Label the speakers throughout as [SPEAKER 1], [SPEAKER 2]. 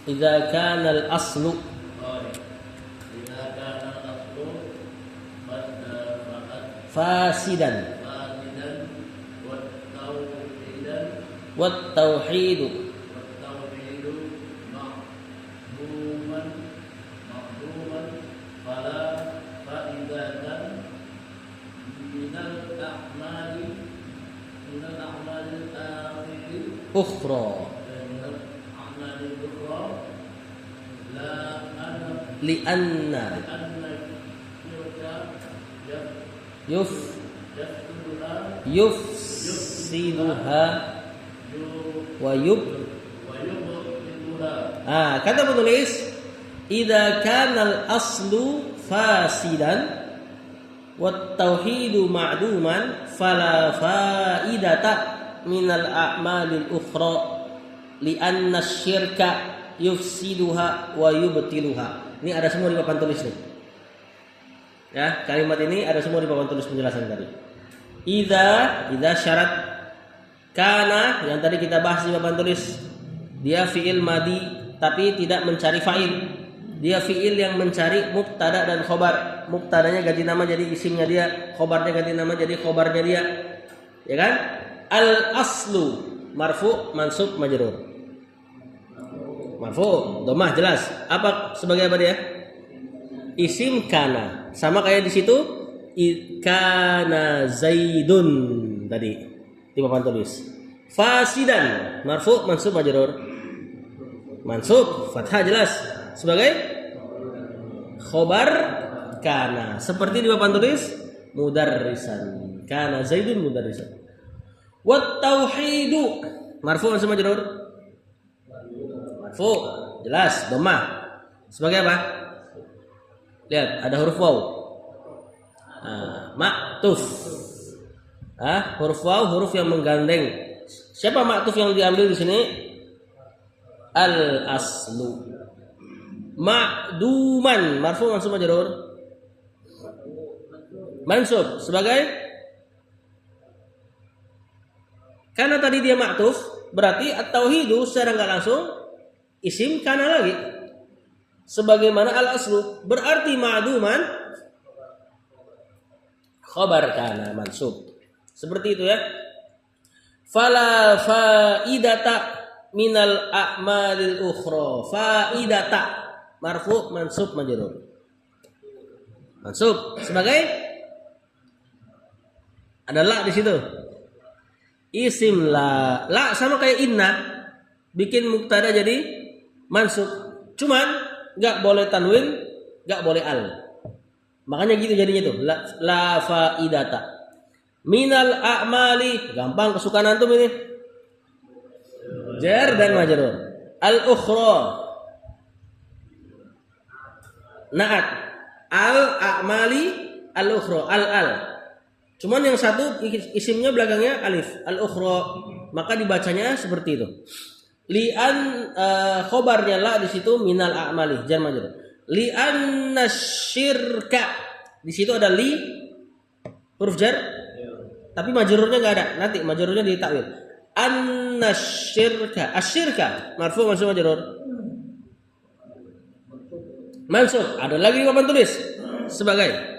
[SPEAKER 1] Idza kana al-aslu fasidan wat tauhid ukhra li'anna yufsiduha wa kata penulis idza kana al-aslu fasidan wat tauhidu ma'duman fala faidata minal a'malil ukhra li'anna syirka yufsiduha wa yubtiluha. Ini ada semua di papan tulis nih. Ya, kalimat ini ada semua di papan tulis penjelasan tadi. Idza syarat kana yang tadi kita bahas di papan tulis, dia fiil madi tapi tidak mencari fa'il. Dia fiil yang mencari mubtada dan khobar. Mubtadanya ganti nama jadi isimnya dia, khobarnya ganti nama jadi khobarnya dia. Ya kan? Al-aslu marfu mansub majrur. Marfu dhammah jelas. Apa sebagai apa dia? Isim kana. Sama kayak di situ kana zaidun tadi di papan tulis. Fasidan marfu mansub majrur. Mansub fathah jelas sebagai khobar kana. Seperti di papan tulis mudarrisan. Kana zaidun mudarrisan. Wat tauhidu marfu mansub majrur. Marfu jelas dhammah. Sebagai apa? Lihat ada huruf waw. Ma'tuf. Huruf waw huruf yang menggandeng. Siapa ma'tuf yang diambil di sini? Al aslu. Ma'duman marfu mansub majrur. Mansub sebagai karena tadi dia ma'tuf, berarti at-tauhidu secara enggak langsung isim kana lagi. Sebagaimana al-aslu, berarti ma'duman khabar kana mansub. Seperti itu ya. Fala faidata minal a'malil ukhra. Faidata marfu mansub majrur. Mansub sebagai ada la di situ. Isim la sama kayak inna bikin mubtada jadi mansub. Cuman enggak boleh tanwin, enggak boleh al. Makanya gitu jadinya tuh la faidata. Minal a'mali gampang kesukaan antum ini. Jar dan majrur. Al ukhra. Naat. Al a'mali al ukhra al. Cuman yang satu isimnya belakangnya alif, al-ukhra, maka dibacanya seperti itu. Li'an khobarnya la di situ minal a'mali jar majrur. Li'anna syirka di situ ada li huruf jar, tapi majrurnya enggak ada. Nanti majrurnya ditakwil. Anna syirka, asyirka marfu mansub majrur. Mansub ada lagi di papan tulis sebagai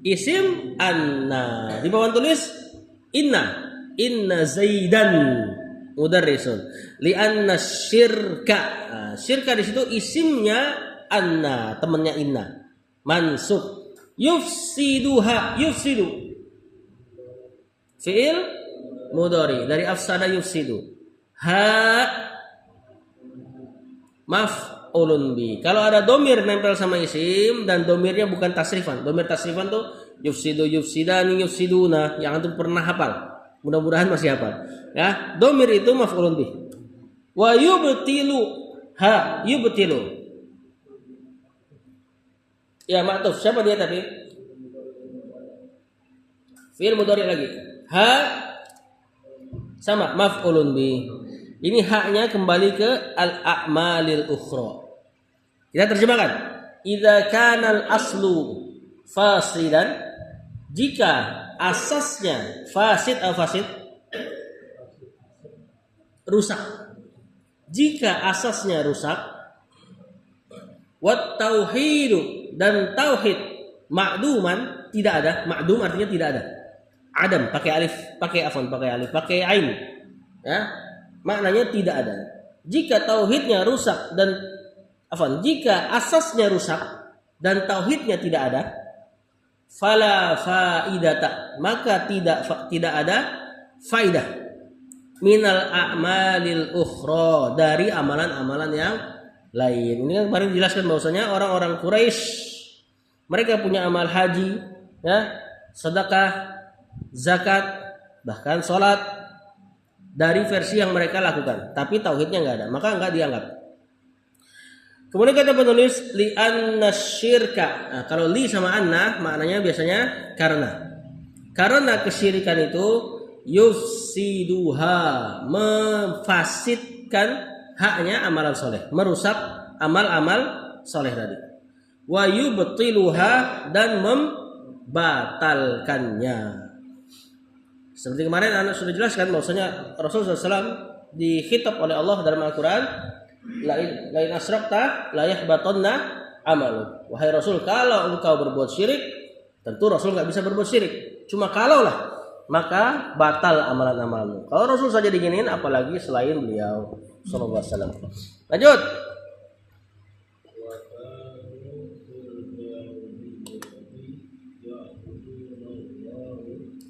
[SPEAKER 1] isim anna di papan tulis inna zaidan mudarrisun li'anna syirka. Syirka di situ isimnya anna temannya inna mansub. Yufsidu fi'il mudhari dari afsada yufsidu. Maf'ulun bi. Kalau ada domir nempel sama isim dan domirnya bukan tasrifan. Domir tasrifan tuh yufsidu, yufsidani, yufsiduna yang antum pernah hafal. Mudah-mudahan masih hafal. Ya, domir itu maf'ulun bi. Wa yubtilu yubtilu. Ya ma'tuf. Siapa dia tadi? Fi'il mudhari lagi. Sama maf'ulun bi. Ini haknya kembali ke al-a'malil ukhra. Kita terjemahkan. Idza kana al-aslu fasidan, jika asasnya fasid atau fasid rusak. jika asasnya rusak, wat tauhidu dan tauhid ma'duman tidak ada. Ma'dum artinya tidak ada. Adam pakai alif, pakai ain. Ya, maknanya tidak ada. Jika tauhidnya rusak dan jika asasnya rusak dan tauhidnya tidak ada, fala faidata, maka tidak ada faidah minal a'malil ukhra, dari amalan-amalan yang lain. Ini kan kemarin dijelaskan bahwasanya orang-orang Quraisy mereka punya amal haji, ya, sedekah, zakat, bahkan sholat dari versi yang mereka lakukan, tapi tauhidnya nggak ada, maka nggak dianggap. Kemudian kata penulis li anna syirka. Nah, kalau li sama anna maknanya biasanya karena kesyirikan itu yufsiduha, memfasidkan haknya amalan soleh, merusak amal-amal soleh tadi. Wa yubtiluha, dan membatalkannya. Seperti kemarin Anda sudah jelaskan bahwasanya Rasulullah SAW dikhitab oleh Allah dalam Al-Quran, lain asrakta la yahbatanna amalu. Wahai Rasul, kalau engkau berbuat syirik, tentu Rasul nggak bisa berbuat syirik. Cuma kalaulah, maka batal amalan-amalanmu. Kalau Rasul saja diginiin, apalagi selain beliau sallallahu alaihi wasallam. Lanjut.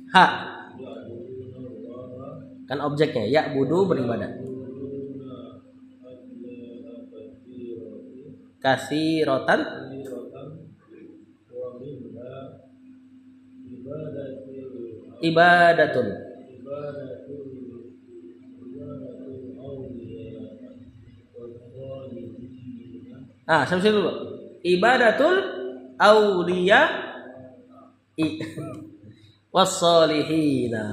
[SPEAKER 1] Ha. Kan objeknya ya'budu, beribadah. Katsirotan ibadatun. Sampai dulu. Ibadatul auliya wassalihina.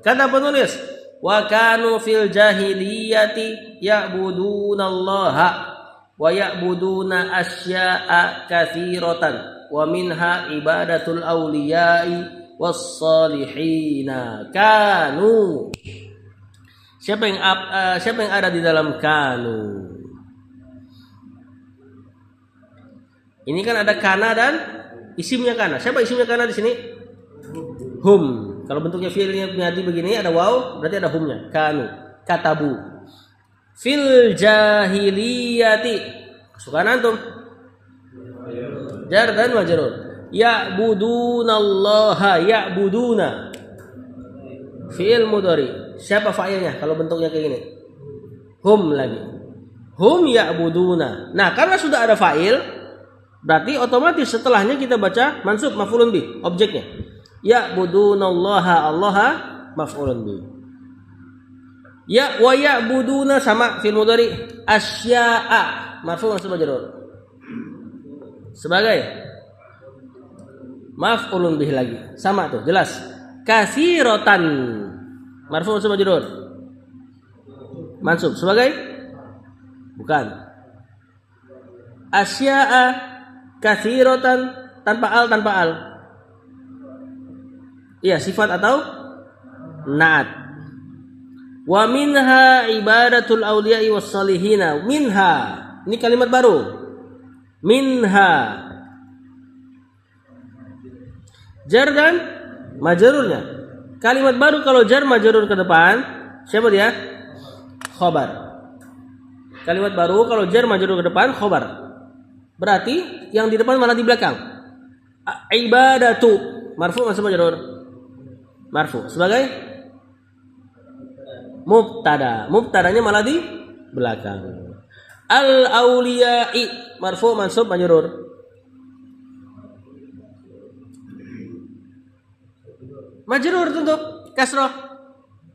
[SPEAKER 1] Kata penulis, wa kanu fil jahiliyati ya'budunallaha wa ya'buduna asya'a katsiratan wa minha ibadatul auliya'i wassalihina. Kanu. Siapa yang ada di dalam kanu? Ini kan ada kana dan isimnya kana. Siapa isimnya kana di sini? Hum. Kalau bentuknya fiilnya nyadi begini ada waw, berarti ada humnya. Kanu, katabu. Fil jahiliyati. Kesukaan antum. Jar dan majrur. Ya'budunallaha, ya'buduna. Fiil mudhari. Siapa fa'ilnya kalau bentuknya kayak gini? Hum lagi. Hum ya'buduna. Nah, karena sudah ada fa'il, berarti otomatis setelahnya kita baca mansub maf'ulun bih, objeknya. Ya'budunallaha, Allaha maf'ulun bih. Ya wa ya'buduna sama fi'il mudhari, asya'a marfu' mansub majrur. Sebagai maf'ulun bih lagi. Sama tuh, jelas. Katsiratan marfu' mansub majrur. Mansub sebagai bukan. Asya'a katsiratan tanpa al. Iya, sifat atau na'at. Wa minha ibadatul auliya'i wassalihina. Minha, ini kalimat baru. Minha. Jar dan majrurnya. Kalimat baru kalau jar majrur ke depan, siapa dia? Khobar. Kalimat baru kalau jar majrur ke depan, khobar. Berarti yang di depan malah di belakang. Ibadatu marfu' mansub majrur. Marfu sebagai mubtada. Mubtadanya malah di belakang. Al auliya'i marfu mansub majrur. Majrur tentu kasrah.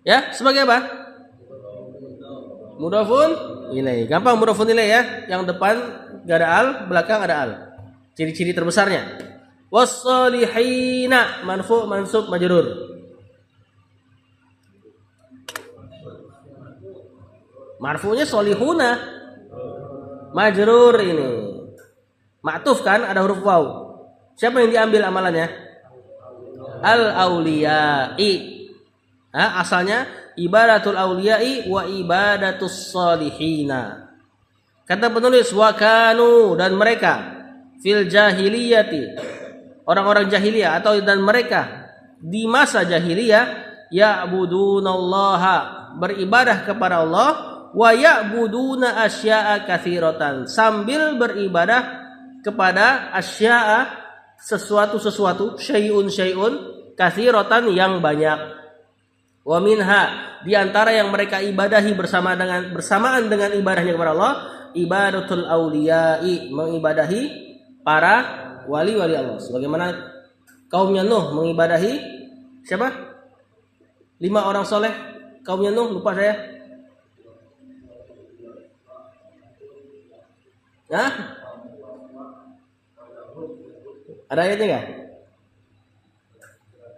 [SPEAKER 1] Ya, sebagai apa? Mudhafun ilaih. Gampang mudhafun ilaih ya. Yang depan enggak ada al, belakang ada al. Ciri-ciri terbesarnya. Wassalihina marfu mansub majrur. Marfu'nya solihuna, majrur ini. Ma'tuf kan, ada huruf waw. Siapa yang diambil amalannya? Al auliya'i. Asalnya ibadatul auliya'i wa ibadatus salihina. Kata penulis, wa kanu, dan mereka fil jahiliyati, orang-orang jahiliyah atau dan mereka di masa jahiliyah, ya'budunallaha, beribadah kepada Allah, wa ya'buduna asya'a katsiratan, sambil beribadah kepada asya'a, sesuatu-sesuatu, syai'un katsiratan, yang banyak. Wa minha, di antara yang mereka ibadahi bersamaan dengan ibadahnya kepada Allah, ibadatul auliya'i, mengibadahi para wali-wali Allah. Sebagaimana kaumnya Nuh mengibadahi siapa? 5 orang soleh kaumnya Nuh, lupa saya. Hah? Ada ayatnya nggak?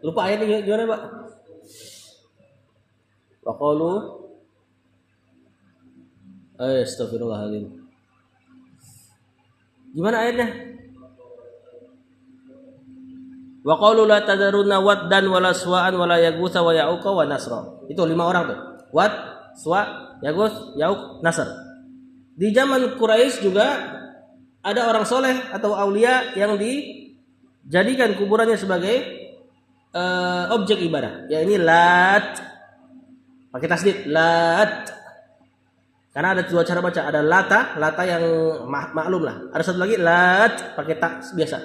[SPEAKER 1] Lupa ayatnya gimana, Pak? Wa qalu astagfirullahaladzim. Gimana ayatnya? Wa qalu la tadarunna waddan wala suwa'an wala yaghutsa wa ya'uqa wa nasra. Itu 5 orang tuh. Wad, Suwa, Yaghus, Ya'uq, Nasr. Di zaman Quraisy juga ada orang soleh atau aulia yang dijadikan kuburannya sebagai objek ibadah. Ya, ini Lat. Pakai tasdid, Lat. Karena ada 2 cara baca, ada Lata yang maklum lah. Ada satu lagi Lat pakai tak biasa.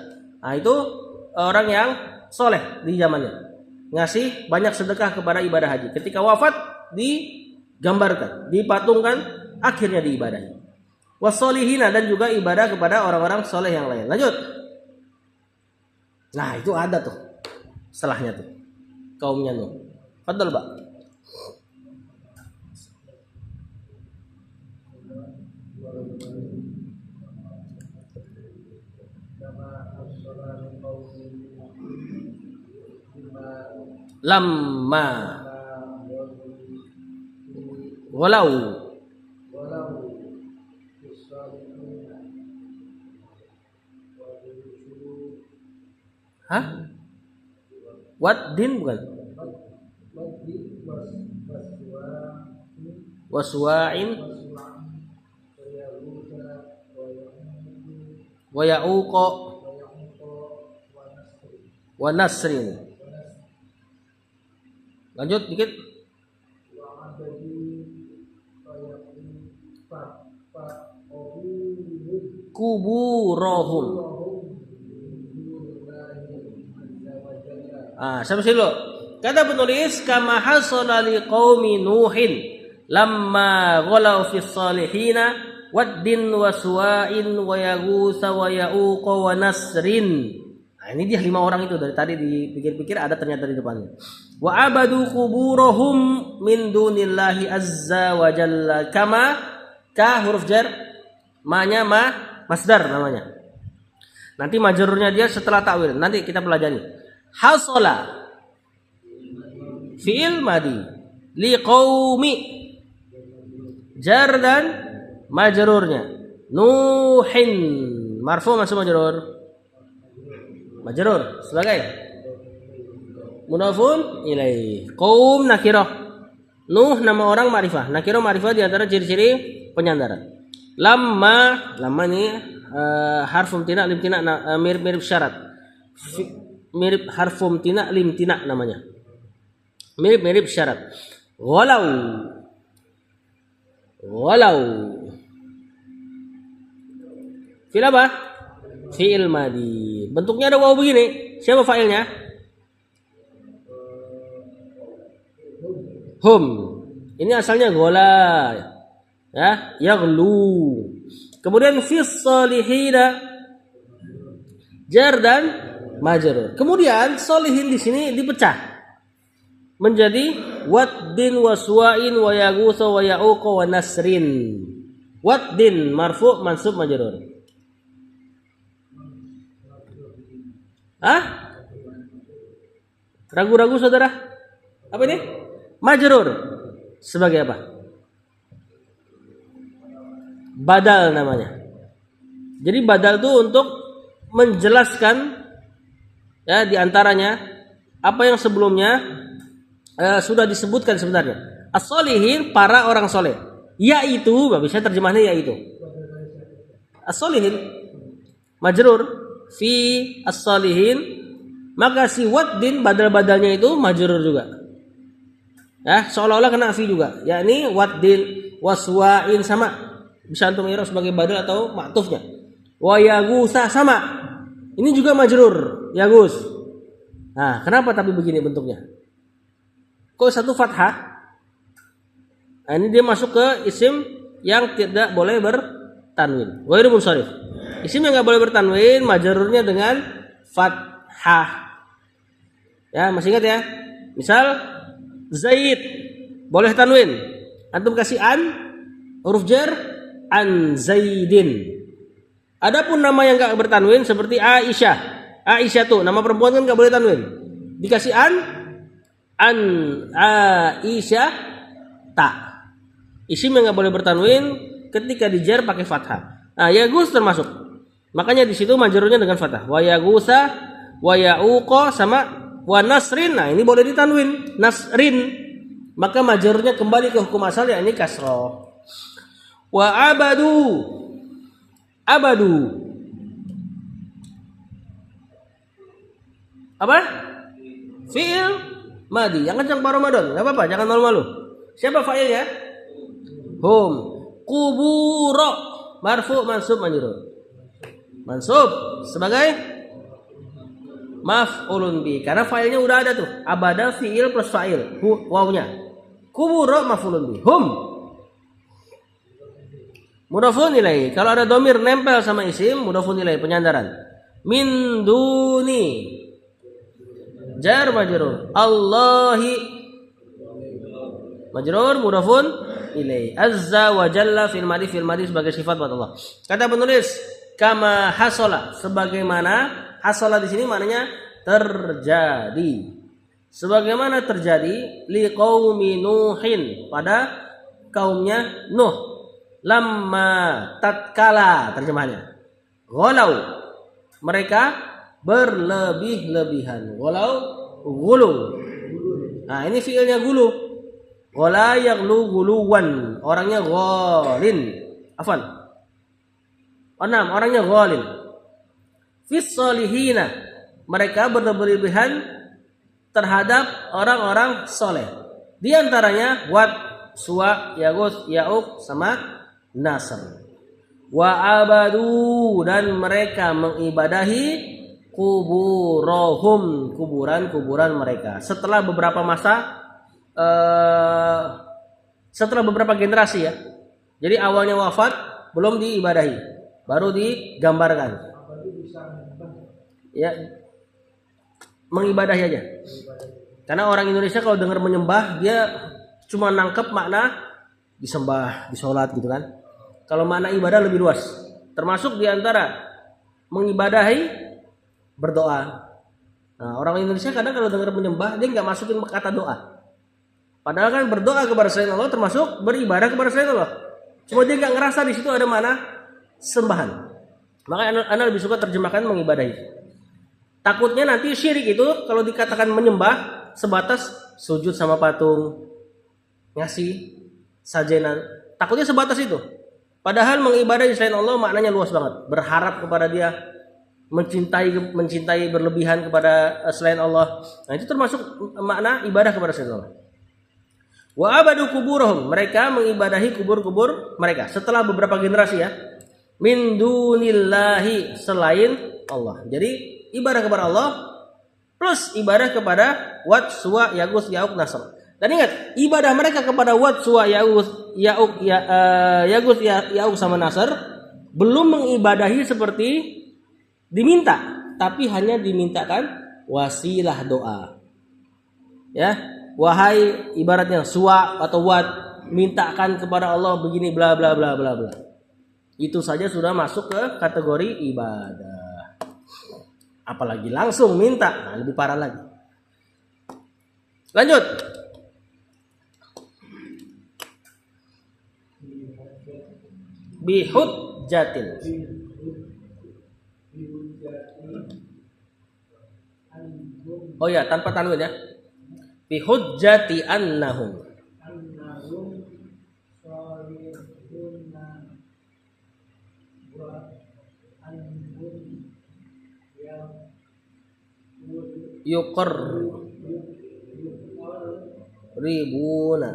[SPEAKER 1] Nah, itu orang yang soleh di zamannya, ngasih banyak sedekah kepada ibadah haji. Ketika wafat digambarkan, dipatungkan, akhirnya diibadahi. Wassolihina, dan juga ibadah kepada orang-orang soleh yang lain. Lanjut. Nah, itu ada tuh setelahnya tuh kaumnya Nuh. Fadhal, Pak. Lamma walau hah? Waddin bukan? Waswa'in wa ya'uqa wa nasrin. Lanjut dikit. Kuburohum. Sampai sini dulu. Kata penulis, kama hasala liqaumi Nuhin lamma ghalau fis salihina waddin wa suwa'in wa yaghutsa wa ya'uqa wa nasrin. Nah, ini dia 5 orang itu, dari tadi dipikir-pikir ada ternyata di depannya. Wa abadu quburahum min dunillahi azza wa jalla. Kama, ka huruf jar, ma-nya masdar namanya. Nanti majrurnya dia setelah takwil. Nanti kita pelajari. Hasala fi'il madi liqaumi, jar dan majrurnya. Nuhin marfu mansub majrur. Majrur sebagai mudhafun ilaih. Qaum nakirah. Nuh nama orang ma'rifah. Nakirah ma'rifah di antara ciri-ciri penyandaran. Lamma ini harfum tina lim tina, mirip syarat. Mirip harfum tina lim tina namanya. Mirip syarat. Walau fi'il apa? Fi'il madi. Bentuknya ada waw begini. Siapa fa'ilnya? Hum. Ini asalnya gola. Ya, yaghlu. Kemudian fis salihina, jar dan majrur. Kemudian solihin di sini dipecah menjadi waddin wa suwa'in wa yaghutsa wa ya'uqa wa nasrin. Waddin marfu mansub majrur. Ragu-ragu saudara? Apa ini? Majrur. Sebagai apa? Badal namanya. Jadi badal itu untuk menjelaskan, ya, diantaranya apa yang sebelumnya sudah disebutkan sebenarnya. As-solihin para orang soleh. Yaitu, bisa terjemahnya yaitu. As-solihin majrur fi as-solihin, maka si waddin badal-badalnya itu majrur juga. Ya, seolah-olah kena fi juga. Yakni waddin waswa'in sama. Bisa antum i'rab sebagai badal atau ma'tufnya. Wa yagusa sama. Ini juga majrur, yagus. Nah, kenapa tapi begini bentuknya? Kok satu fathah? Nah, ini dia masuk ke isim yang tidak boleh bertanwin. Ghairu munsharif. Isim yang enggak boleh bertanwin majrurnya dengan fathah. Ya, masih ingat ya? Misal Zaid boleh tanwin. Antum kasih an huruf jar an Zaidin. Adapun nama yang enggak bertanwin seperti Aisyah. Aisyah tuh nama perempuan kan enggak boleh tanwin. Dikasih an Aisyah ta. Isim yang enggak boleh bertanwin ketika dijar pakai fathah. Nah, yagus termasuk. Makanya di situ majrurnya dengan fathah. Wa yagusa wa yauqa sama wa nasrin. Nah, ini boleh ditanwin, nasrin. Maka majrurnya kembali ke hukum asal yakni kasrah. Wa abadu apa? Fi'il madi. Yang kencang Pak Ramadan. Enggak apa-apa, jangan malu-malu. Siapa fa'ilnya? Hum. Kuburo marfu mansub majrur. Mansub sebagai maf'ulun bi. Karena fa'ilnya udah ada tuh. Abada fi'il plus fa'il. Wawnya. Kuburo maf'ulun bi. Hum. Mudhafun ilaih. Kalau ada domir nempel sama isim, mudhafun ilaih penyandaran. Min duni. Jar majrur. Allahi majrur mudhafun ilaih. Azza wa jalla fil madi sebagai sifat buat Allah. Kata penulis kama hasola, sebagaimana hasola di sini maknanya terjadi. Sebagaimana terjadi li qaumi Nuhin pada kaumnya Nuh. Lamma tatkala terjemahnya. Ghalau mereka berlebih-lebihan. Ghalau gulu. Nah, ini fiilnya gulu. Ghala yaghlu guluwan. Orangnya ghalin. Afwan. Enam, orangnya ghalin. Fis salihina. Mereka berlebihan terhadap orang-orang soleh. Di antaranya Wad, Suwa, Yaghus, Ya'uq sama Nasr. Wa abadu, dan mereka mengibadahi kuburohum, kuburan-kuburan mereka. Setelah beberapa masa, setelah beberapa generasi ya. Jadi awalnya wafat belum diibadahi, baru digambarkan. Ya, mengibadahi aja. Karena orang Indonesia kalau dengar menyembah dia cuma nangkep makna disembah, disolat gitu kan. Kalau makna ibadah lebih luas. Termasuk diantara mengibadahi berdoa. Nah, orang Indonesia kadang kalau dengar menyembah dia nggak masukin kata doa. Padahal kan berdoa kepada selain Allah termasuk beribadah kepada selain Allah. Cuma dia nggak ngerasa di situ ada makna sembahan. Makanya Anda lebih suka terjemahkan mengibadahi. Takutnya nanti syirik itu kalau dikatakan menyembah sebatas sujud sama patung, ngasih sajenan. Takutnya sebatas itu. Padahal mengibadahi selain Allah maknanya luas banget. Berharap kepada dia, mencintai berlebihan kepada selain Allah. Nah, itu termasuk makna ibadah kepada selain Allah. Wa abadu kuburahum, mereka mengibadahi kubur-kubur mereka setelah beberapa generasi ya. Min dunillahi, selain Allah. Jadi ibadah kepada Allah plus ibadah kepada Wad, Suwa, Yaghus, Ya'uq, Nasr. Dan ingat, ibadah mereka kepada Wad, Suwa, Yaghus, Yaghus, Ya'uq sama Nasr belum mengibadahi seperti diminta, tapi hanya dimintakan wasilah doa. Ya, wahai ibaratnya Suwa atau Wad, mintakan kepada Allah begini bla bla bla bla bla. Itu saja sudah masuk ke kategori ibadah. Apalagi langsung minta, nah lebih parah lagi. Lanjut. Bihujjatin. Oh ya, tanpa tanwin ya. Bihujjati annahum. yuqar ribuna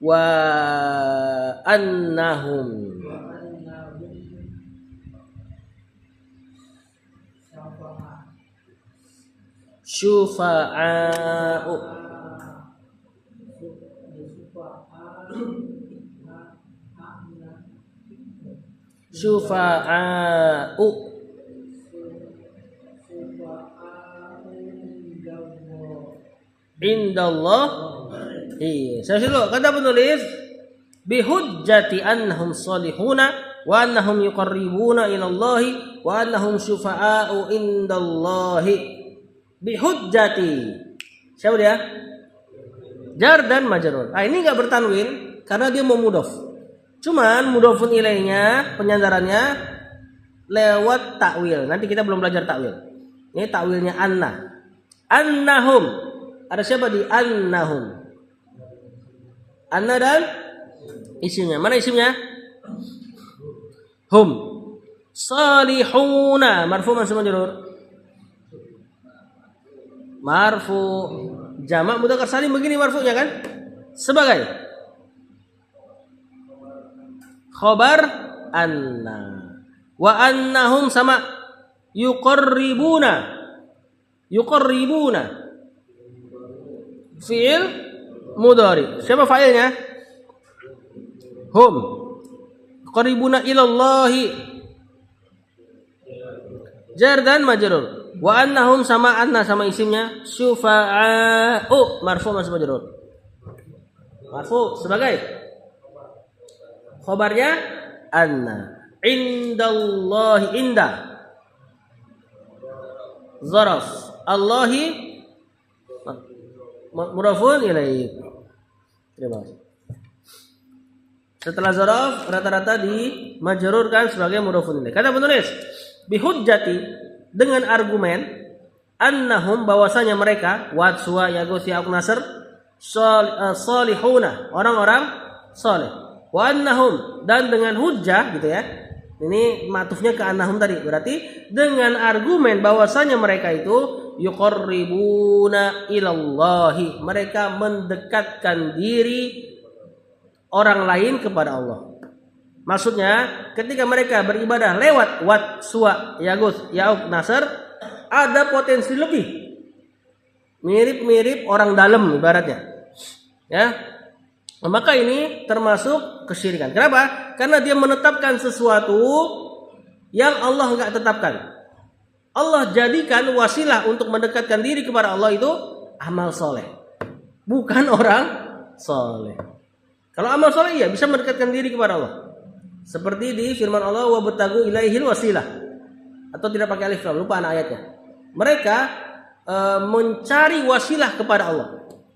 [SPEAKER 1] wa annahum syufa'a'u syufa'a'u indallah. Iya, saya dulu kata penulis bihujjati annahum salihuna wa annahum yuqarribuna ilallahi wa annahum syufa'a'u indallahi. Bihujjati. Siapa dia? Jar dan majrur. Ah, ini enggak bertanwin karena dia mau mudhof. Cuman mudhofun ilaihnya penyandarannya lewat takwil. Nanti kita belum belajar takwil. Ini takwilnya anna. Annahum. Ada siapa di annahum? Anna dan isimnya. Mana isimnya? Hum. Salihuna. Marfu mansub majrur. Marfu jamak mudzakkar salim begini marfu'nya kan? Sebagai khabar anna. Wa annahum sama yuqarribuna. Yuqarribuna. Fi'il mudhari. Siapa fa'ilnya? Hum. Yuqarribuna ilallahi. Jar dan majrur. Wa annahum sama anna sama isimnya syufa'a'u marfu mansub majrur. Marfu sebagai khabarnya anna. Indallahi inda zaraf Allahi mudhafun ilaih. Terima kasih. Setelah zaraf rata-rata dimajrurkan sebagai mudhafun ilaih. Kata penulis bihujjati dengan argumen annahum bahwasanya mereka Wad, Suwa, Yaghus, Ya'uq, Nasr salihuna orang-orang saleh. Wa annahum dan dengan hujjah gitu ya. Ini matufnya ke annahum tadi. Berarti dengan argumen bahwasanya mereka itu yuqarribuna ilallahi. Mereka mendekatkan diri orang lain kepada Allah. Maksudnya ketika mereka beribadah lewat Wad, Suwa, Yaghus, Ya'uq, Nasr ada potensi lebih. Mirip-mirip orang dalam ibaratnya. Ya. Maka ini termasuk kesyirikan. Kenapa? Karena dia menetapkan sesuatu yang Allah enggak tetapkan. Allah jadikan wasilah untuk mendekatkan diri kepada Allah itu amal soleh. Bukan orang soleh. Kalau amal soleh iya bisa mendekatkan diri kepada Allah. Seperti di firman Allah wabtagu ilaihil wasilah. Atau tidak pakai alif lam, lupa anak ayatnya. Mereka mencari wasilah kepada Allah.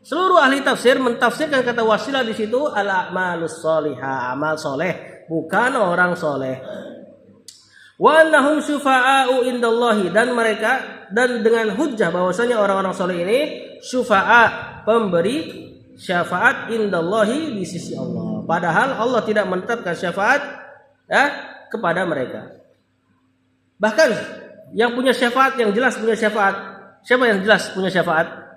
[SPEAKER 1] Seluruh ahli tafsir mentafsirkan kata wasilah di situ al-a'malus sholihah, amal soleh, bukan orang soleh. Wa annahum syufa'a'u indallahi dan mereka dan dengan hujjah bahwasanya orang-orang soleh ini syufa'a, pemberi syafaat indallahi di sisi Allah. Padahal Allah tidak menetapkan syafaat ya kepada mereka. Bahkan yang punya syafaat yang jelas punya syafaat. Siapa yang jelas punya syafaat?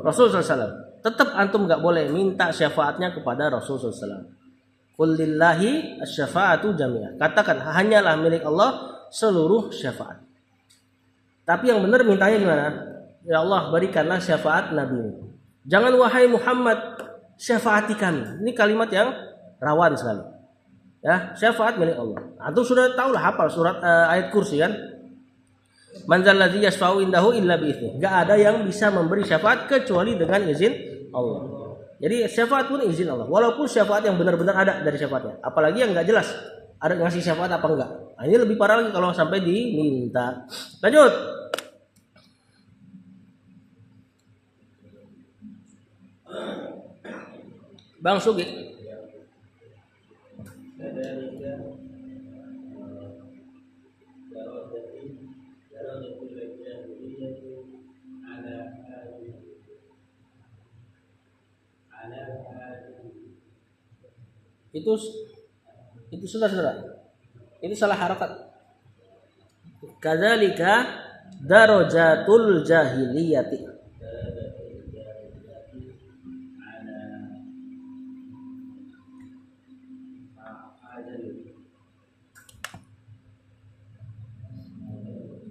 [SPEAKER 1] Rasulullah SAW. Tetap antum enggak boleh minta syafaatnya kepada Rasulullah SAW. Qul lillahi asy-syafa'atu jami'ah. Katakan hanyalah milik Allah seluruh syafaat. Tapi yang benar mintanya gimana? Ya Allah berikanlah syafaat Nabi. Jangan wahai Muhammad syafaati kami. Ini kalimat yang rawan sekali. Ya, syafaat milik Allah. Antum sudah tahu lah hafal surat ayat kursi kan? Man zalladzi yashfa'u indahu illa bi'idznih. Enggak ada yang bisa memberi syafaat kecuali dengan izin Allah. Jadi syafaat pun izin Allah. Walaupun syafaat yang benar-benar ada dari syafaatnya. Apalagi yang enggak jelas ada ngasih syafaat apa enggak. Nah, ini lebih parah lagi kalau sampai diminta. Lanjut. Bang Sugi. Itu saudara. Itu salah harakat. Kadzalika darajatul jahiliyati.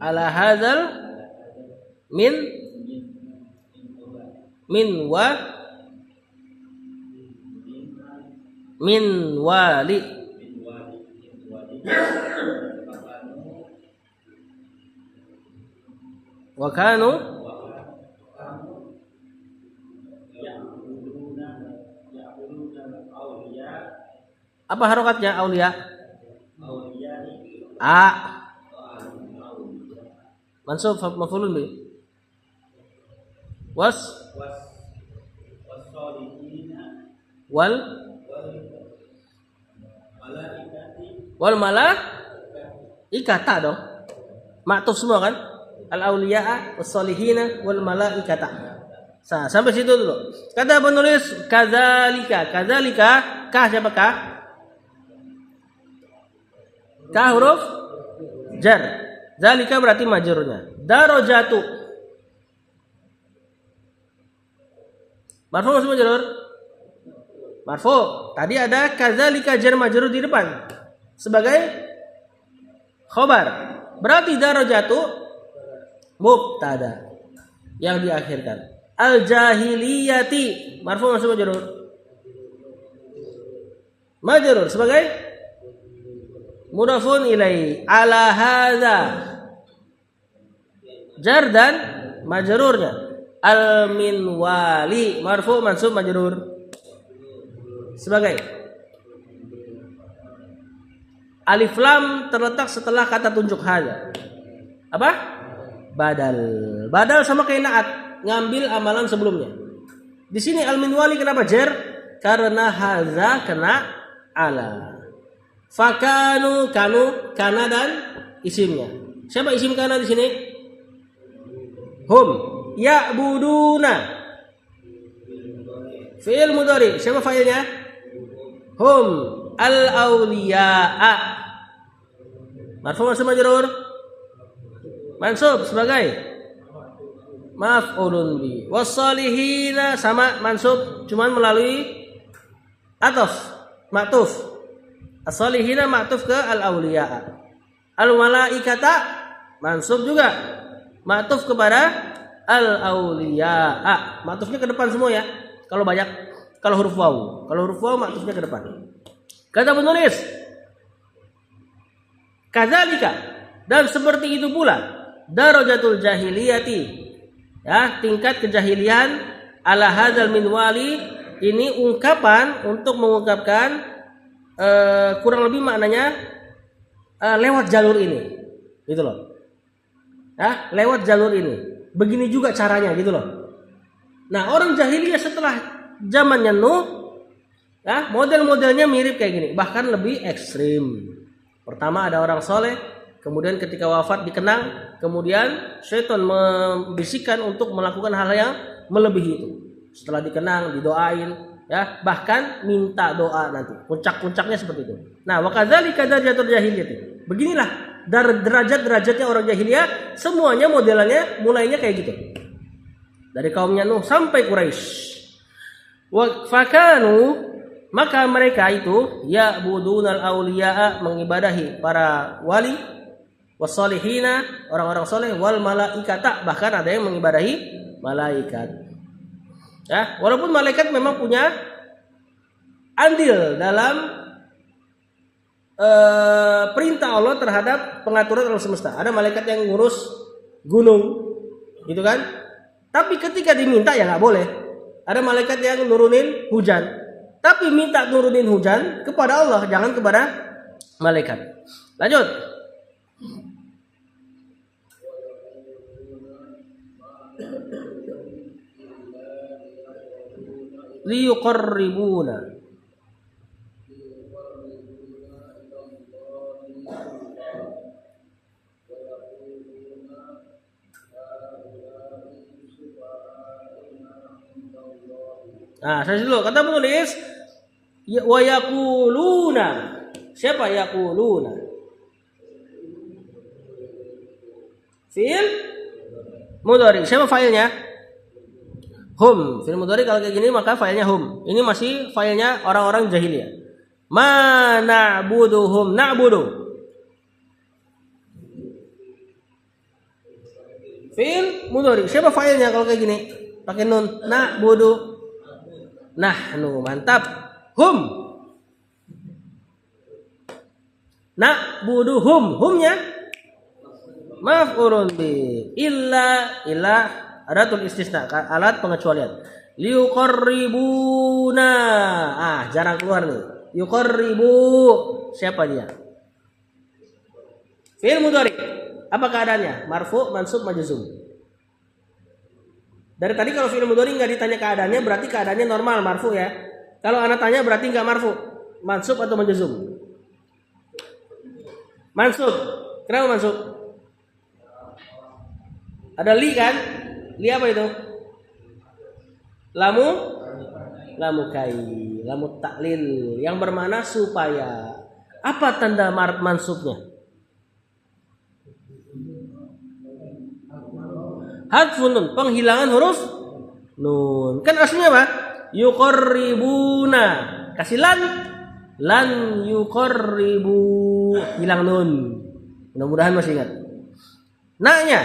[SPEAKER 1] Ala hadzal min wali wa kanu apa harokatnya aulia? A mansub maf'ulun bi wal malaikata dong. Ma'tuf semua kan? Al auliya was solihina wal malaikata. Sampai situ dulu. Kata penulis kadzalika. Kah siapa kah? Kah huruf jar. Zalika berarti majrurnya. Darajatu. Marfu masih majrur? Marfu. Tadi ada kadzalika jar majrur di depan sebagai khobar. Berarti darajatu mubtada yang diakhirkan. Al jahiliyati marfu masih majrur? Majrur sebagai mudhafun ilaihi. Ala hadza jar dan majrurnya. Al minwali marfu mansub majrur sebagai alif lam terletak setelah kata tunjuk hadza. Apa? Badal sama kayak naat, ngambil amalan sebelumnya. Di sini al minwali kenapa jar? Karena hadza kena ala. Fakanu kana dan isimnya. Siapa isim kana di sini? Hum ya'buduna. Fi'il mudhari. Siapa fa'ilnya? Hum al-awliya'a. Marfu mansub majrur. Mansub sebagai maf'ulun bi. Was-salihina sama mansub cuman melalui ma'tuf. As-salihina ma'tuf ke al-awliya'a. Al-malaikata mansub juga ma'tuf kepada al-awliya'a. Ma'tufnya ke depan semua ya. Kalau banyak, kalau huruf waw ma'tufnya ke depan. Kata penulis kadzalika dan seperti itu pula darajatul jahiliyati, ya, tingkat kejahilian ala hadzal minwali. Ini ungkapan untuk mengungkapkan kurang lebih maknanya lewat jalur ini, gitu loh. Ya, lewat jalur ini. Begini juga caranya, gitu loh. Nah, orang jahiliyah setelah zamannya Nuh, ya, model-modelnya mirip kayak gini, bahkan lebih ekstrim. Pertama ada orang soleh, kemudian ketika wafat dikenang, kemudian syaitan membisikkan untuk melakukan hal yang melebihi itu. Setelah dikenang, didoain, ya, bahkan minta doa nanti. Puncak-puncaknya seperti itu. Nah, wa kadzalika darajatul jahiliyah. Beginilah derajat-derajatnya orang jahiliyah, semuanya modelannya mulainya kayak gitu. Dari kaumnya Nuh sampai Quraisy. Wa fakanu, maka mereka itu ya'budunal auliya'a, mengibadahi para wali, wassalihina, orang-orang soleh, wal malaikata, bahkan ada yang mengibadahi malaikat. Ya, walaupun malaikat memang punya andil dalam perintah Allah terhadap pengaturan alam semesta. Ada malaikat yang ngurus gunung, gitu kan? Tapi ketika diminta ya nggak boleh. Ada malaikat yang nurunin hujan, tapi minta nurunin hujan kepada Allah, jangan kepada malaikat. Lanjut. Liyuqarribuna. Nah, saya dulu kata penulis Wa yaquluna. Siapa yaquluna? Fi'il mudhari. Siapa fa'ilnya? Hum. Fi'il mudhari kalau kayak gini maka fa'ilnya hum. Ini masih fa'ilnya orang-orang jahiliyah. Ma na'buduhum. Na'budu. Fi'il mudhari. Siapa fa'ilnya kalau kayak gini? Pakai nun. Na'budu. Nahnu. Mantap. Hum. Na'buduhum. Humnya maf'ulun bi. Illa adatul istisna, alat pengecualian. Liuqarribuna. Jarang keluar nih. Yuqarribu. Siapa dia? Fi'il mudhari. Apa keadaannya? Marfu, mansub, majzum. Dari tadi kalau fi'il mudhari enggak ditanya keadaannya, berarti keadaannya normal, marfu ya. Kalau ana tanya berarti enggak marfu, mansub atau majzum? Mansub. Kenapa mansub? Ada li kan? Li apa itu? Lamu kai, lamu taklil yang bermakna supaya. Apa tanda mansubnya? Hadfun nun, penghilangan huruf nun. Kan aslinya apa? Yuqarribuna. Kasih lan yuqarribu, hilang nun. Mudah-mudahan masih ingat. Naknya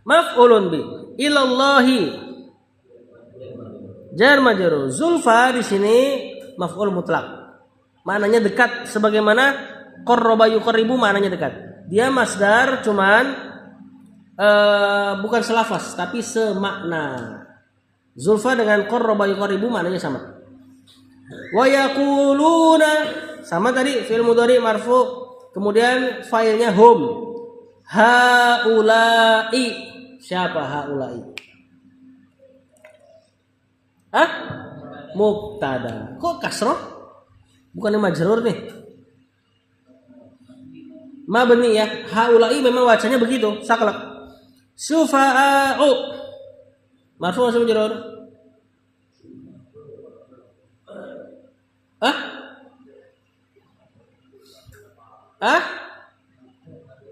[SPEAKER 1] maf'ulun bi. Ilallahi jar majrur. Zulfa di sini maf'ul mutlak. Maknanya dekat sebagaimana qarraba yuqarribu maknanya dekat. Dia masdar cuman bukan selafaz tapi semakna. Zulfa dengan qarraba yuqarribu maknanya sama. Wa yaquluna sama tadi fi'il mudhari marfu, kemudian fa'ilnya hum. Haula'i. Siapa haula'i? Mubtada. Kok kasroh? Bukannya majrur nih. Mabni ya. Haula'i memang wacanya begitu, saklek. Sufa'u. Marfu atau majrur?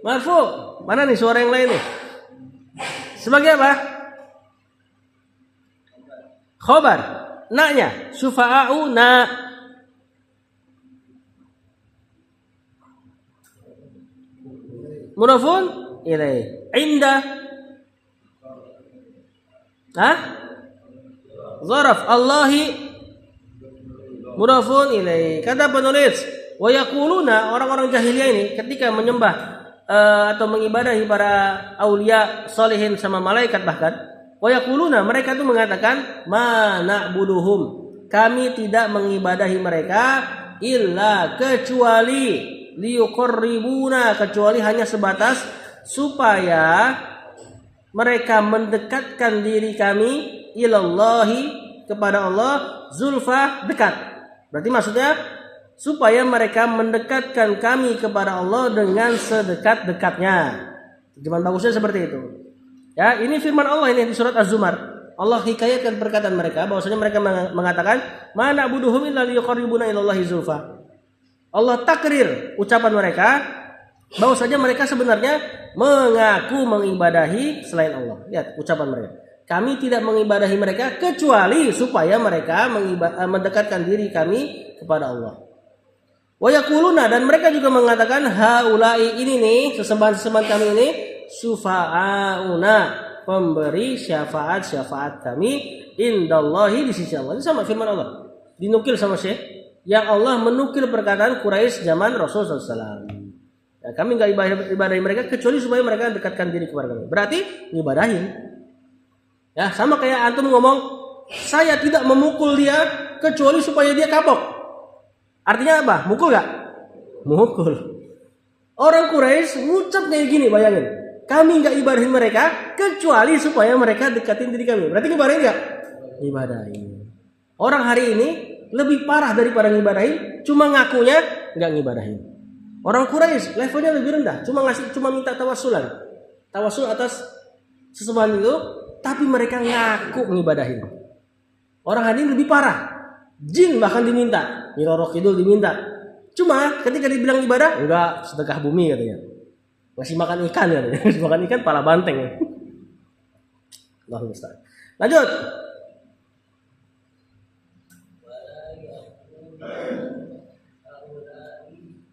[SPEAKER 1] Marfu. Mana nih suara yang lain nih? Sebagai apa? Khobar. Naknya sufa'u na. Mudhafun ilaih. Inda. Zaraf. Allahi. Mudhafun ilaih. Kata penulis, wa yaquluna, orang-orang jahiliyah ini ketika menyembah atau mengibadahi para aulia, salihin sama malaikat bahkan, wa yaquluna, mereka itu mengatakan ma na'buduhum, kami tidak mengibadahi mereka illa kecuali liyuqarribuna, kecuali hanya sebatas supaya mereka mendekatkan diri kami ilallahi, kepada Allah, zulfa, dekat. Berarti maksudnya supaya mereka mendekatkan kami kepada Allah dengan sedekat-dekatnya. Terjemahan bagusnya seperti itu. Ya, ini firman Allah ini di surat Az-Zumar. Allah hikayatkan perkataan mereka bahwasanya mereka mengatakan ma na'buduhum illa liyuqarribuna ilallahi zulfa. Allah takrir ucapan mereka bahwasanya mereka sebenarnya mengaku mengibadahi selain Allah. Lihat ucapan mereka. Kami tidak mengibadahi mereka kecuali supaya mereka mendekatkan diri kami kepada Allah. Wa yaquluna, dan mereka juga mengatakan haula'i, ini nih sesembahan-sesembahan kami ini syufa'auna, pemberi syafaat kami indallahi, di sisi Allah. Ini sama firman Allah. Dinukil sama Syekh yang Allah menukil perkataan Quraisy zaman Rasulullah SAW. Ya, kami enggak ibadahi mereka kecuali supaya mereka dekatkan diri kepada kami. Berarti ngibadahin. Ya, sama kayak antum ngomong saya tidak memukul dia kecuali supaya dia kapok. Artinya apa? Mukul gak? Mukul. Orang Quraisy ngucap kayak gini, bayangin. Kami gak ibadahin mereka kecuali supaya mereka dekatin diri kami. Berarti ngibadahin gak? Ngibadahin. Orang hari ini lebih parah daripada ngibadahin, cuma ngakunya gak ngibadahin. Orang Quraisy levelnya lebih rendah, cuma minta tawassulan. Tawassul atas sesembahan itu, tapi mereka ngaku ngibadahin. Orang hari ini lebih parah. Jin bahkan diminta, Nyi Roro Kidul diminta. Cuma ketika dibilang ibadah, enggak, sedekah bumi katanya. Ngasih makan ikan katanya. Ngasih makan ikan pala banteng. Allahu musta'an. Lanjut.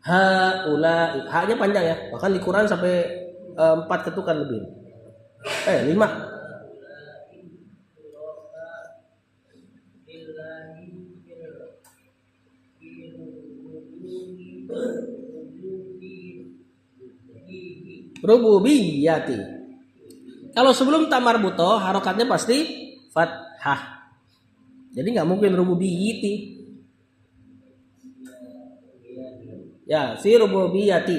[SPEAKER 1] Haula'i. Haknya panjang ya. Bahkan di Quran sampai 4 ketukan lebih. 5. Rububiyati. Kalau sebelum ta marbutoh harokatnya pasti fathah. Jadi nggak mungkin rububiyati. Ya, fi rububiyati.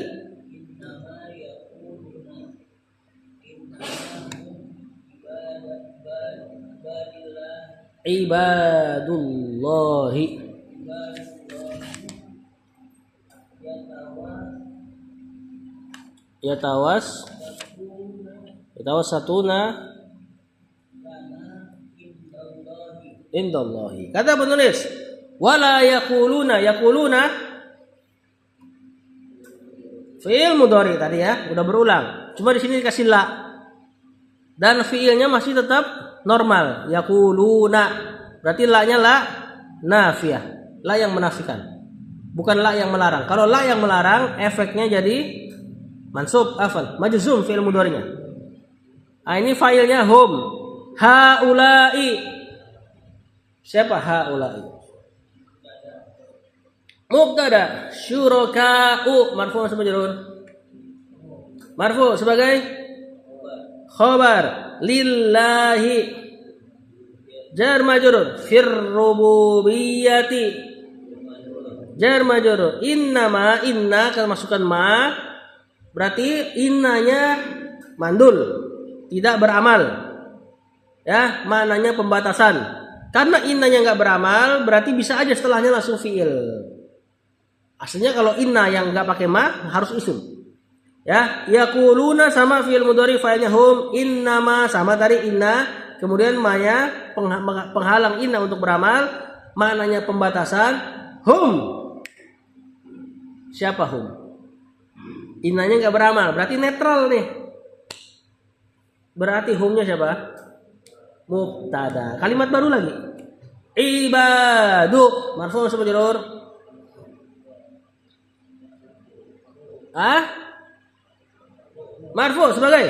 [SPEAKER 1] Ibadullahi. Yatawassatuna indallahi. Kata penulis, wala yaquluna fi'il mudhari tadi ya, udah berulang. Cuma di sini dikasih la. Dan fi'ilnya masih tetap normal, yaquluna. Berarti la-nya la nafiyah, la yang menafikan. Bukan la yang melarang. Kalau la yang melarang, efeknya jadi mansub, majzum fi'il mudhari'nya. Ini fa'ilnya hum. Haula'i. Siapa haula'i? Mubtada. Syuraka'u. Marfu sebagai marfu sebagai khabar. Lillahi. Jar majrur. Fir rububiyyati. Jar majrur. Inna kalau masukkan ma. Berarti innanya mandul, tidak beramal. Ya, maknanya pembatasan. Karena innanya nggak beramal, berarti bisa aja setelahnya langsung fiil. Aslinya kalau inna yang nggak pakai ma harus isim. Ya, yaquluna sama fiil mudhari fa'ilnya hum, innama sama tadi inna, kemudian ma-nya penghalang inna untuk beramal, maknanya pembatasan. Hum. Siapa hum? Innanya nggak beramal, berarti netral nih. Berarti humnya siapa? Mubtada. Kalimat baru lagi. Ibadu. Marfu sama majrur. Marfu sebagai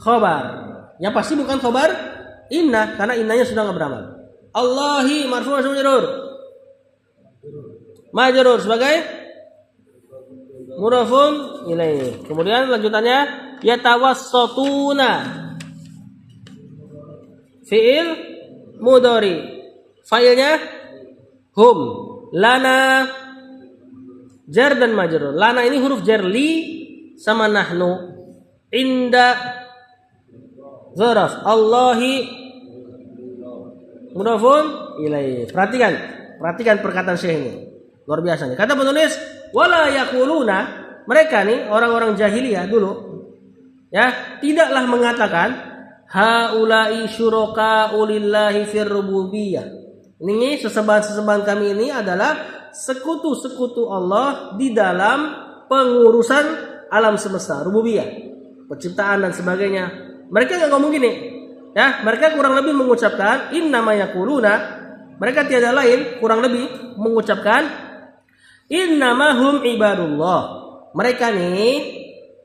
[SPEAKER 1] khabar. Yang pasti bukan khabar inna, karena innanya sudah nggak beramal. Allahi marfu sama majrur. Majrur sebagai mudhafun ilaih. Kemudian lanjutannya yatawassatuna. Fi'il mudhari. Fa'ilnya hum. Lana jar dan majrur. Lana ini huruf jar, li sama nahnu. Inda zaraf. Allahi mudhafun ilaih. Perhatikan perkataan Syekh ini. Luar biasa nih. Kata penulis, wala yaquluna, mereka nih orang-orang jahiliyah dulu ya, tidaklah mengatakan haula'i syuraka'u lillahi fir rububiyyah. Ini sesembahan-sesembahan kami ini adalah sekutu-sekutu Allah di dalam pengurusan alam semesta, rububiyah, penciptaan dan sebagainya. Mereka enggak ngomong gini. Ya, mereka kurang lebih mengucapkan innama yaquluna, mereka tiada lain kurang lebih mengucapkan innamahum ibadullah. Mereka nih,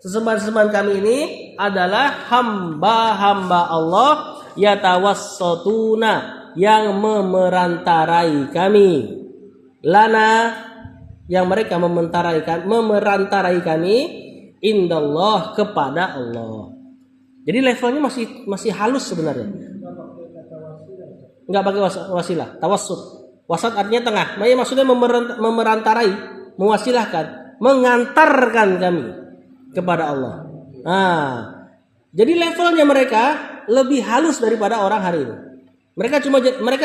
[SPEAKER 1] sesembahan-sesembahan kami ini adalah hamba-hamba Allah yatawassatuna, yang memerantarai kami. Lana, yang mereka memerantarai kami indallah, kepada Allah. Jadi levelnya masih halus sebenarnya. Enggak pakai wasilah, tawassut. Wasat artinya tengah. Maksudnya memerantarai, mewasilahkan, mengantarkan kami kepada Allah. Nah, jadi levelnya mereka lebih halus daripada orang hari ini. Mereka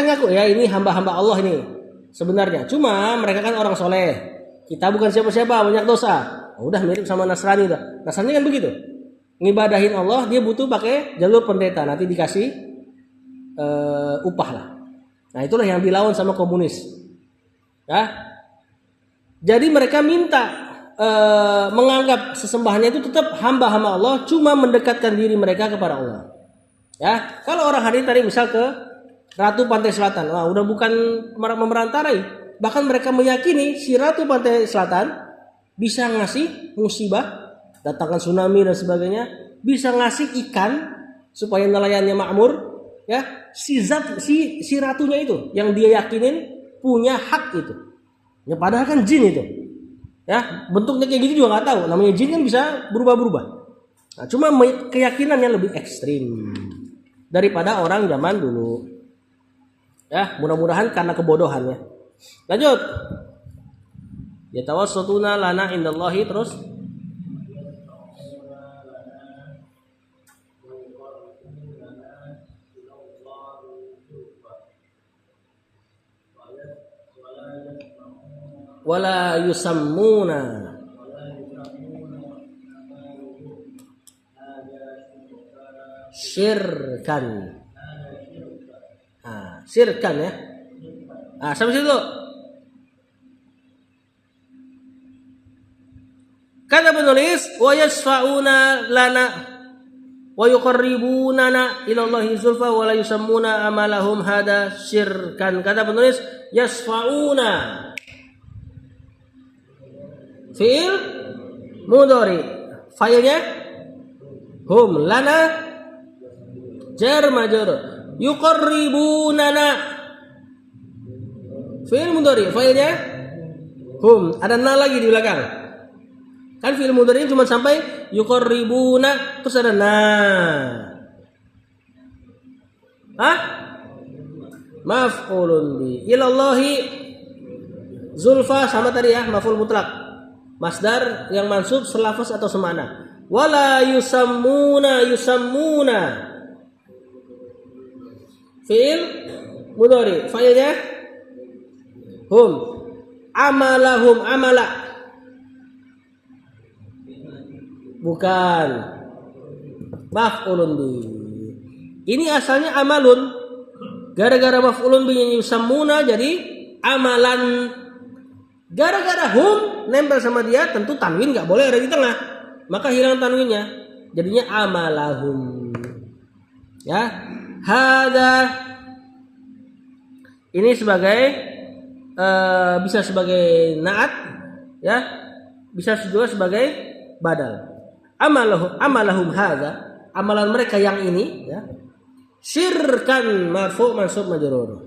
[SPEAKER 1] ngaku ya ini hamba-hamba Allah ini sebenarnya. Cuma mereka kan orang soleh. Kita bukan siapa-siapa, banyak dosa. Udah mirip sama Nasrani dah. Nasrani kan begitu. Ngibadahin Allah, dia butuh pakai jalur pendeta. Nanti dikasih upah lah. Nah, itulah yang dilawan sama komunis. Ya. Jadi mereka minta menganggap sesembahannya itu tetap hamba-hamba Allah, cuma mendekatkan diri mereka kepada Allah. Ya, kalau orang hari ini tadi misal ke Ratu Pantai Selatan, wah udah bukan memerantarai, bahkan mereka meyakini si Ratu Pantai Selatan bisa ngasih musibah, datangkan tsunami dan sebagainya, bisa ngasih ikan supaya nelayannya makmur, ya. Si ratunya itu yang dia yakinin punya hak itu. Ya padahal kan jin itu. Ya, bentuknya kayak gitu juga nggak tahu. Namanya jin kan bisa berubah-berubah. Nah, cuma keyakinannya lebih ekstrim daripada orang zaman dulu. Ya, mudah-mudahan karena kebodohan ya. Lanjut. Ya tawassutuna lana indallahi terus. Wala yusammuna syirkan. Syirkan ya. Sampai situ. Kata penulis, wa yasfa'una lana wa yuqarribunana ila Allahi zulfa wa la yusammuna amalahum hada syirkan. Kata penulis, yasfa'una fi'il mudhari, failnya hum, lana jar majrur, yuqarribunana fi'il mudhari, failnya hum, ada na lagi di belakang. Kan fi'il mudhari cuma sampai yuqarribuna terus ada na. Maf'ulun bi ilallahi zulfa sama tadi ya, maf'ul mutlak. Masdar yang mansub selafaz atau semana. Wala yusammuna fi'il mudhari, failnya hum, amalahum amala bukan maf'ulun bi. Ini asalnya amalun, gara-gara maf'ulun bi yusammuna jadi amalan. Gara-gara hum nempel sama dia, tentu tanwin nggak boleh ada di tengah, maka hilang tanwinnya, jadinya amalahum. Ya, hada ini sebagai bisa sebagai naat, ya, bisa juga sebagai badal. Amalahum hada, amalan mereka yang ini, ya, syirkan marfu mansub majrur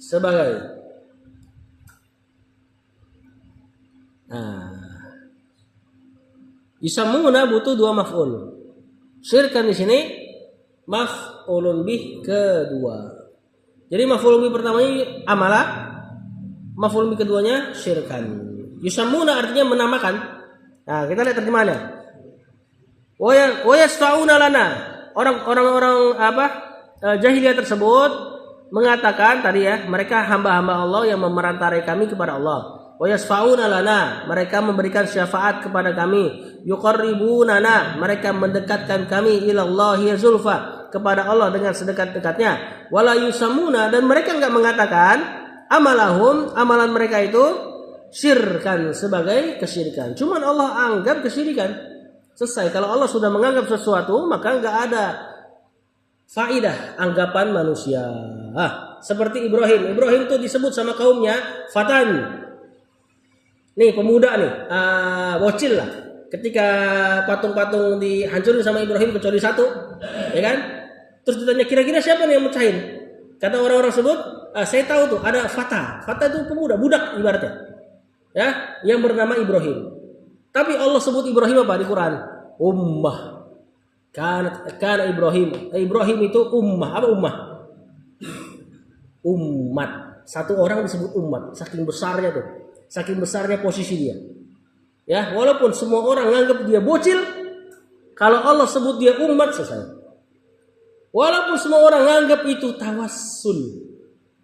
[SPEAKER 1] sebagai. Yusammuna butuh dua maf'ul. Syirkan di sini maf'ulun bih kedua. Jadi maf'ulun bih pertamanya amala, maf'ulun bih keduanya syirkan. Yusammuna artinya menamakan. Nah, kita lihat terjemahannya. Wa yasfa'una lana. Orang-orang jahiliyah tersebut mengatakan tadi ya, mereka hamba-hamba Allah yang memerantarai kami kepada Allah. Wa yasfa'una lana, mereka memberikan syafaat kepada kami. Yuqarribunana, mereka mendekatkan kami ilallahi zulfa, kepada Allah dengan sedekat-dekatnya. Wala yusammuna, dan mereka enggak mengatakan amalahum, amalan mereka itu syirkan, sebagai kesyirikan. Cuman Allah anggap kesyirikan. Selesai. Kalau Allah sudah menganggap sesuatu, maka enggak ada faidah anggapan manusia. Seperti Ibrahim itu disebut sama kaumnya fatan. Nih pemuda nih, bocil lah. Ketika patung-patung dihancurin sama Ibrahim kecuali satu, ya kan? Terus ditanya kira-kira siapa nih yang mecahin? Kata orang-orang tersebut, saya tahu tuh ada Fata. Fata itu pemuda, budak ibaratnya, ya, yang bernama Ibrahim. Tapi Allah sebut Ibrahim apa di Quran? Ummah. Karena Ibrahim itu ummah. Apa ummah? Umat. Satu orang disebut umat. Saking besarnya tuh. Saking besarnya posisi dia. Ya, walaupun semua orang nganggap dia bocil, kalau Allah sebut dia umat, selesai. Walaupun semua orang nganggap itu tawassul,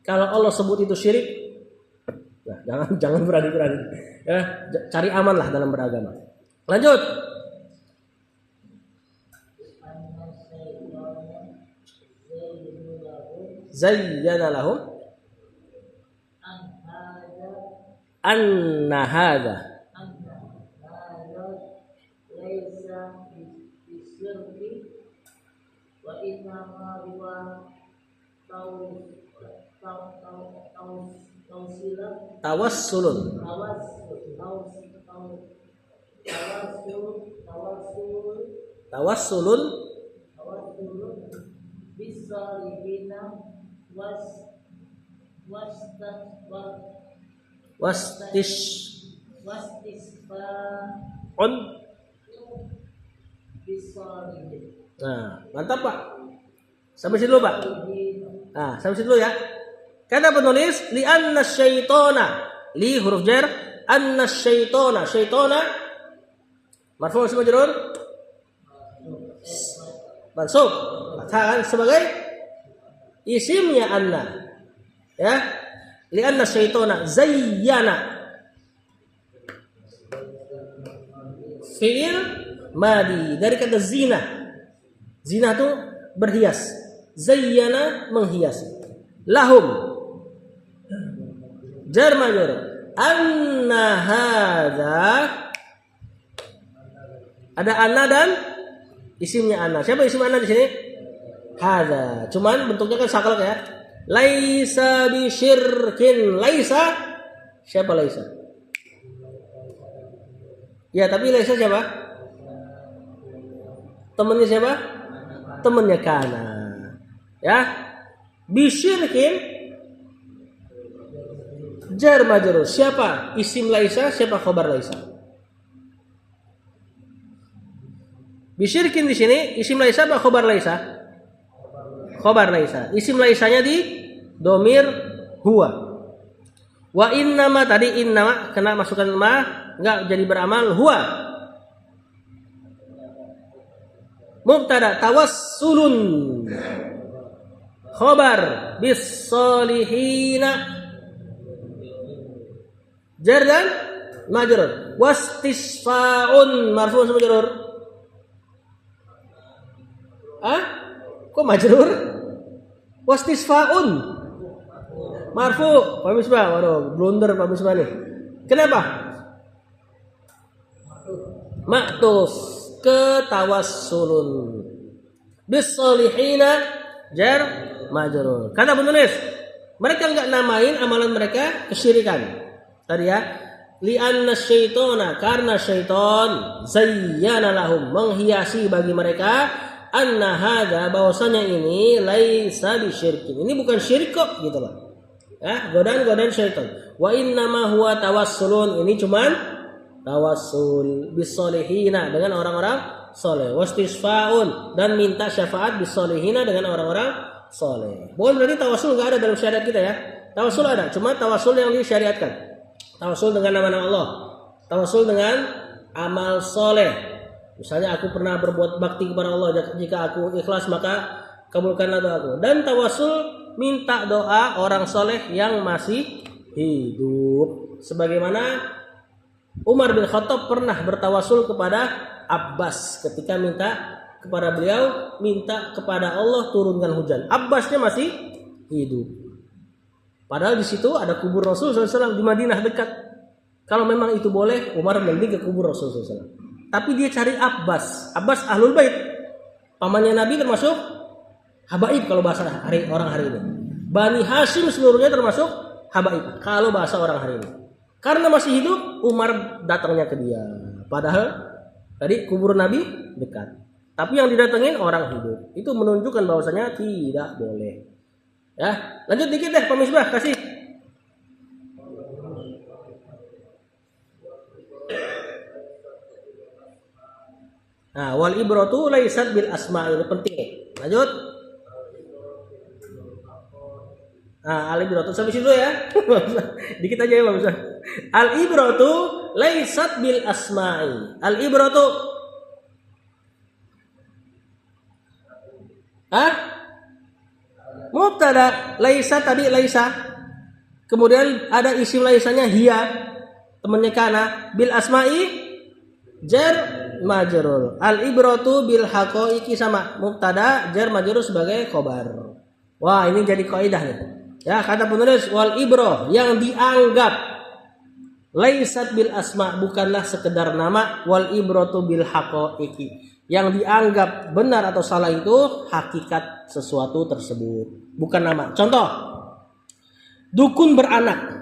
[SPEAKER 1] kalau Allah sebut itu syirik, nah, jangan berani-berani. Ya, cari aman lah dalam beragama. Lanjut. zayyana lahum anna hadza
[SPEAKER 2] laisa bisyirki wa innama huwa
[SPEAKER 1] tawassulun tawassulun
[SPEAKER 2] bisalihina
[SPEAKER 1] wastisfa'un. Nah, mantap Pak. Sampai situ Pak. Nah, sampai situ ya. Kata penulis li anna syaitana, li huruf jar, anna syaitana, syaitana marfu' ism majrur mansub fathah sebagai isimnya anna. Ya. Li anna syaitana zayyana fi'il madi dari kata zina. Zina itu berhias. Zayyana menghiasi. Lahum jar majrur anna hadza, ada anna dan isimnya anna. Siapa isim anna di sini? Hadza. Cuman bentuknya kan saklek ya. Laisa bisyirkin. Laisa, siapa laisa? Ya, tapi laisa siapa? Temannya siapa? Temannya kana. Ya. Bisyirkin jar majrur. Siapa isim laisa, siapa khabar laisa? Bisyirkin di sini isim laisa apa khabar laisa? Khabar laisa. Isim laisanya di domir huwa. Wa innama tadi innama kena masukkan ma enggak jadi beramal huwa. Mubtada tawassulun. Khabar bis salihina jar dan majrur. Wastisfa'un marfu' sama majrur. Kok majrur? Wastisfa'un marfu' Pak Misbah. Waduh, blunder Pak Misbah nih. Kenapa? Ma'tuf ketawassulun. Bis salihina jar majrur. Kata penulis, mereka enggak namain amalan mereka kesyirikan. Tadi ya, li'anna syaitana, karena syaitan zayyana lahum, menghiasi bagi mereka anna hadza, bahwasanya ini laisa bisyirkin. Ini bukan syirik kok gitu loh. Ya, godaan-godaan syaitan. Wa innama huwa tawassulun, ini cuman tawassul bisolihina dengan orang-orang soleh. Wastisfa'un, dan minta syafaat bisolihina dengan orang-orang soleh. Bukan berarti tawassul enggak ada dalam syariat kita ya. Tawassul ada, cuma tawassul yang disyariatkan. Tawassul dengan nama-nama Allah. Tawassul dengan amal soleh. Misalnya aku pernah berbuat bakti kepada Allah, jika aku ikhlas maka kabulkanlah doaku. Dan tawassul minta doa orang soleh yang masih hidup. Sebagaimana Umar bin Khattab pernah bertawassul kepada Abbas ketika minta kepada beliau, minta kepada Allah turunkan hujan. Abbasnya masih hidup. Padahal di situ ada kubur Rasul SAW di Madinah dekat. Kalau memang itu boleh, Umar mending ke kubur Rasul SAW. Tapi dia cari Abbas. Abbas Ahlul Bait. Pamannya Nabi termasuk habaib kalau bahasa orang hari ini. Bani Hashim seluruhnya termasuk habaib kalau bahasa orang hari ini. Karena masih hidup, Umar datangnya ke dia. Padahal tadi kubur Nabi dekat. Tapi yang didatengin orang hidup. Itu menunjukkan bahwasanya tidak boleh. Ya, lanjut dikit deh Pak Misbah, kasih. Nah, wal ibratu laisat bil asma', ini penting. Lanjut. Nah, al ibratu sampai situ ya. Dikit aja ya Pak Misbah. Al ibratu laisat bil asma'i. Al ibratu mubtada, laisa tadi laisa. Kemudian ada isim laisanya hiya, temannya kana. Bil asma'i jar majrur. Al ibratu bil haqaiqi sama. Mubtada jar majrur sebagai khobar. Wah, ini jadi kaidah nih. Ya, kata penulis wal ibroh yang dianggap laisat bil asma bukanlah sekedar nama, wal ibratu bil haqaiqi. Yang dianggap benar atau salah itu hakikat sesuatu tersebut, bukan nama. Contoh, dukun beranak.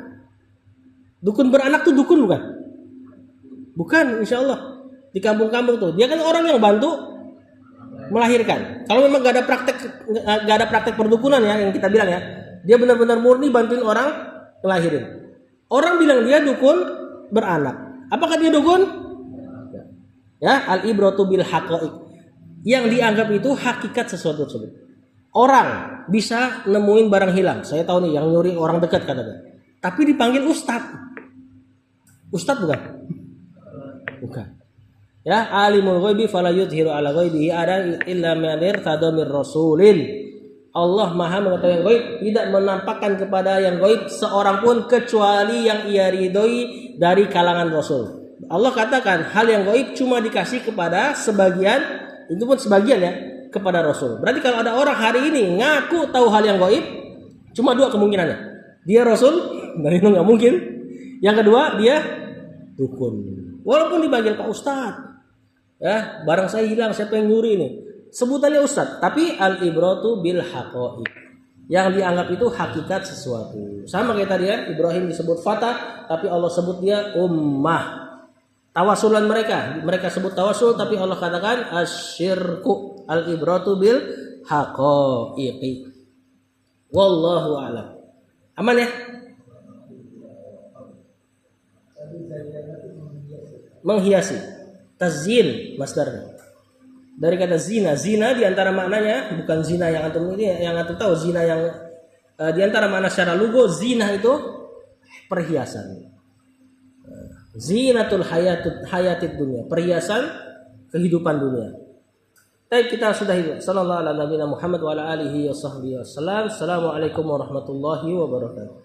[SPEAKER 1] Dukun beranak tuh dukun bukan? Bukan, insya Allah. Di kampung-kampung tuh, dia kan orang yang bantu melahirkan. Kalau memang gak ada praktek perdukunan ya yang kita bilang ya, dia benar-benar murni bantuin orang ngelahirin. Orang bilang dia dukun beranak. Apakah dia dukun? Ya, al ibratu bil haqaiq. Yang dianggap itu hakikat sesuatu tersebut. Orang bisa nemuin barang hilang. Saya tahu nih yang nyuri orang dekat katanya. Tapi dipanggil ustadz. Ustadz bukan? Bukan. Ya, alimul ghaibi fala yudhiru ala ghaibihi ada illa man irtada mir rasulin. Allah Maha mengetahui yang gaib, tidak menampakkan kepada yang gaib seorang pun kecuali yang ia ridhoi dari kalangan rasul. Allah katakan hal yang gaib cuma dikasih kepada sebagian, itu pun sebagian ya, kepada rasul. Berarti kalau ada orang hari ini ngaku tahu hal yang gaib, cuma dua kemungkinannya. Dia rasul, dan itu nggak mungkin. Yang kedua dia dukun. Walaupun dipanggil Pak Ustadz. Ya, barang saya hilang, siapa yang nyuri ini? Sebutannya ustadz, tapi al-ibratu bil haqaiq. Yang dianggap itu hakikat sesuatu. Sama kayak tadi ya, Ibrahim disebut fata, tapi Allah sebut dia ummah. Tawasulan mereka sebut tawasul, tapi Allah katakan asyirku, al-ibratu bil haqaiq. Wallahu a'lam. Aman ya? Menghiasi. Tazyin masdarnya. Dari kata zina, zina diantara maknanya bukan zina yang antum ini yang antum tahu, zina yang diantara makna secara lugo zina itu perhiasan. Zinatul hayatid dunia, perhiasan kehidupan dunia. Baik, kita sudah itu. Sallallahu ala nabiyina Muhammad wa ala alihi wa sahbihi wasallam. Assalamualaikum warahmatullahi wabarakatuh.